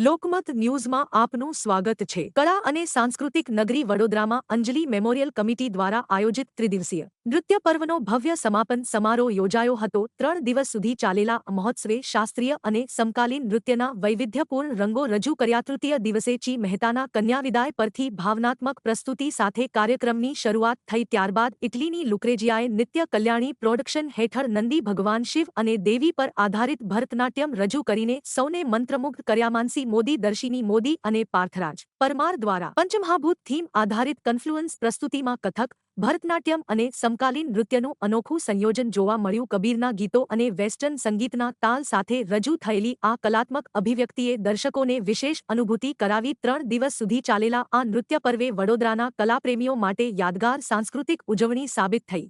લોકમત ન્યૂઝમાં આપનું સ્વાગત છે। કળા અને સાંસ્કૃતિક નગરી વડોદરામાં અંજલિ મેમોરિયલ કમિટી દ્વારા આયોજિત ત્રિદિવસીય નૃત્ય પર્વનો ભવ્ય સમાપન સમારોહ યોજાયો હતો। 3 દિવસ સુધી ચાલેલા આ મહોત્સવે શાસ્ત્રીય અને સમકાલીન નૃત્યના વૈવિધ્યપૂર્ણ રંગો રજૂ કર્યા। તૃતીય દિવસે ચી મહેતાના કન્યાવિદાય પરથી ભાવનાત્મક પ્રસ્તુતિ સાથે કાર્યક્રમની શરૂઆત થઈ। ત્યારબાદ ઇટલીની લુક્રેજિયાએ નિત્ય કલ્યાણી પ્રોડક્શન હેઠળ નંદી ભગવાન શિવ અને દેવી પર આધારિત ભરતનાટ્યમ રજૂ કરીને સૌને મંત્રમુગ્ધ કર્યા। માનસી મોદી, દર્શિની મોદી અને પાર્થરાજ પરમાર દ્વારા પંચમહાભૂત થીમ આધારિત કન્ફ્લુઅન્સ પ્રસ્તુતિમાં કથક, ભરતનાટ્યમ અને સમકાલીન નૃત્યનું અનોખું સંયોજન જોવા મળ્યું। કબીરના ગીતો અને વેસ્ટર્ન સંગીતના તાલ સાથે રજૂ થયેલી આ કલાત્મક અભિવ્યક્તિએ દર્શકોને વિશેષ અનુભૂતિ કરાવી। 3 દિવસ સુધી ચાલેલા આ નૃત્ય પર્વે વડોદરાના કલાપ્રેમીઓ માટે યાદગાર સાંસ્કૃતિક ઉજવણી સાબિત થઈ।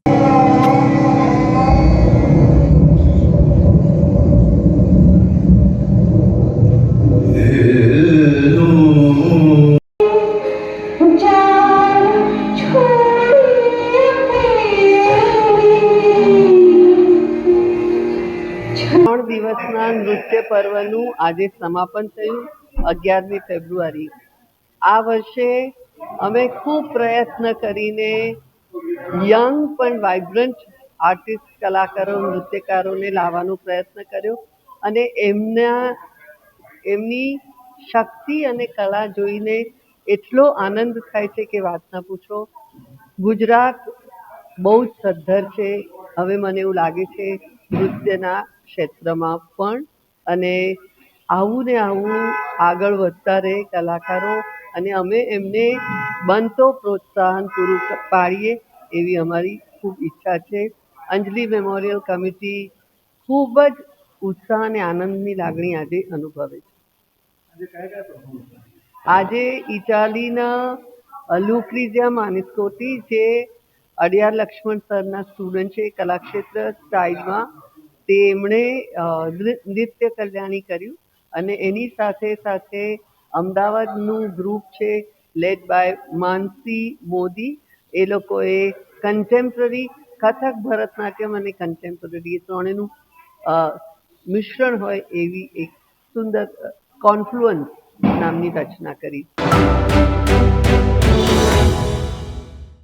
દિવસના નૃત્ય પર્વનું આજે સમાપન થયું 11મી ફેબ્રુઆરી। આ વર્ષે અમે ખૂબ પ્રયત્ન કરીને યંગ પણ વાઇબ્રન્ટ આર્ટિસ્ટ, કલાકારો, નૃત્યકારોને લાવવાનો પ્રયત્ન કર્યો અને એમની શક્તિ અને કલા જોઈને એટલો આનંદ થાય છે કે વાત ના પૂછો। ગુજરાત બહુ જ સદ્ધર છે, હવે મને એવું લાગે છે નૃત્યના ક્ષેત્રમાં પણ, અને આવું ને આવું આગળ વધતા રહે કલાકારો, અને અમે એમને બનતો પ્રોત્સાહન પૂરું પાડીએ એવી અમારી ખૂબ ઈચ્છા છે। અંજલિ મેમોરિયલ કમિટી ખૂબ જ ઉત્સાહ અને આનંદની લાગણી આજે અનુભવે છે। આજે ઇટાલીના લુક્રેઝિયા માનિસ્કોટી, જે અડિયાર લક્ષ્મણ સરના સ્ટુડન્ટ છે કલાક્ષેત્ર સ્ટાઇલમાં, તેમણે નૃત્ય કલ્યાણી કર્યું અને એની સાથે સાથે અમદાવાદનું ગ્રુપ છે લેડ બાય માનસી મોદી, એ લોકોએ કન્ટેમ્પરરી કથક, ભરતનાટ્યમ અને કન્ટેમ્પરરી એ ત્રણેયનું મિશ્રણ હોય એવી એક સુંદર કોન્ફ્લુઅન્સ નામની રચના કરી।